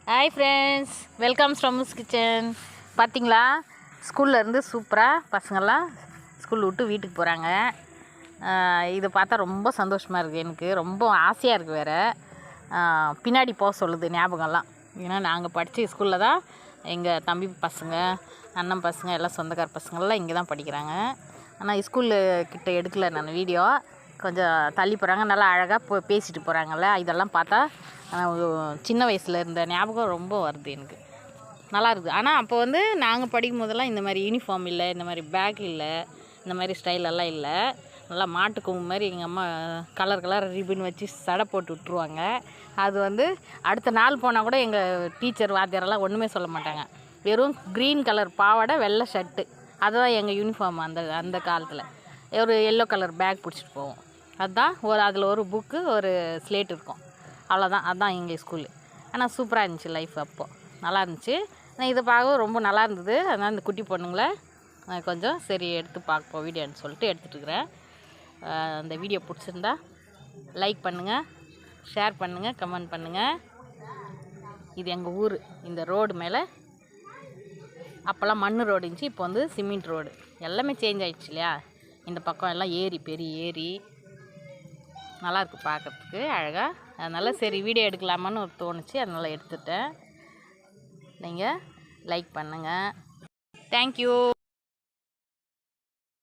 Hi friends, welcome ஃப்ரம்ஸ் kitchen. பார்த்தீங்களா, ஸ்கூல்லேருந்து சூப்பராக பசங்கள்லாம் ஸ்கூல் விட்டு வீட்டுக்கு போகிறாங்க. இதை பார்த்தா ரொம்ப சந்தோஷமாக இருக்குது. எனக்கு ரொம்ப ஆசையாக இருக்குது. வேறு பின்னாடி போக சொல்லுது ஞாபகம்லாம். ஏன்னா நாங்கள் படித்த ஸ்கூலில் தான் எங்கள் தம்பி பசங்க, அண்ணன் பசங்க, எல்லாம் சொந்தக்கார பசங்கள்லாம் இங்கே தான் படிக்கிறாங்க. ஆனால் ஸ்கூலு கிட்ட எடுக்கலை நான் வீடியோ. கொஞ்சம் தள்ளி போகிறாங்க, நல்லா அழகாக பேசிட்டு போகிறாங்கல்ல. இதெல்லாம் பார்த்தா சின்ன வயசில் இருந்த ஞாபகம் ரொம்ப வருது எனக்கு. நல்லா இருக்குது. ஆனால் அப்போ நாங்கள் படிக்கும் போதெல்லாம் இந்த மாதிரி யூனிஃபார்ம் இல்லை, இந்த மாதிரி பேக் இல்லை, இந்த மாதிரி ஸ்டைலெல்லாம் இல்லை. நல்லா மாட்டுக்கொம்பு மாதிரி எங்கள் அம்மா கலர் கலர் ரிப்பன் வச்சு சடை போட்டு விட்ருவாங்க. அது அடுத்த நாள் போனால் கூட எங்கள் டீச்சர் வாத்தியாரெல்லாம் ஒன்றுமே சொல்ல மாட்டாங்க. வெறும் க்ரீன் கலர் பாவாடை, வெள்ளை ஷர்ட்டு, அதுதான் எங்கள் யூனிஃபார்ம். அந்த காலத்தில் ஒரு எல்லோ கலர் பேக் பிடிச்சிட்டு போவோம். அதுதான் அதில் ஒரு புக்கு, ஒரு ஸ்லேட் இருக்கும், அவ்வளோதான். அதுதான் எங்கள் ஸ்கூலு. ஆனால் சூப்பராக இருந்துச்சு லைஃப். அப்போது நல்லா இருந்துச்சு. ஆனால் இதை பார்க்க ரொம்ப நல்லா இருந்தது. அதனால் இந்த குட்டி பொண்ணுங்களை கொஞ்சம் சரி எடுத்து பார்ப்போம் வீடியோன்னு சொல்லிட்டு எடுத்துகிட்டுருக்குறேன். அந்த வீடியோ பிடிச்சிருந்தா லைக் பண்ணுங்கள், ஷேர் பண்ணுங்கள், கமெண்ட் பண்ணுங்கள். இது எங்கள் ஊர். இந்த ரோடு மேலே அப்போல்லாம் மண் ரோடு இருந்துச்சு, இப்போ சிமெண்ட் ரோடு. எல்லாமே சேஞ்ச் ஆகிடுச்சு இல்லையா. இந்த பக்கம் எல்லாம் ஏரி, பெரிய ஏரி, நல்லாயிருக்கு பார்க்குறதுக்கு அழகாக. அதனால் சரி வீடியோ எடுக்கலாமான்னு தோணுச்சு, அதனால் எடுத்துட்டேன். நீங்கள் லைக் பண்ணுங்கள். தேங்க்யூ.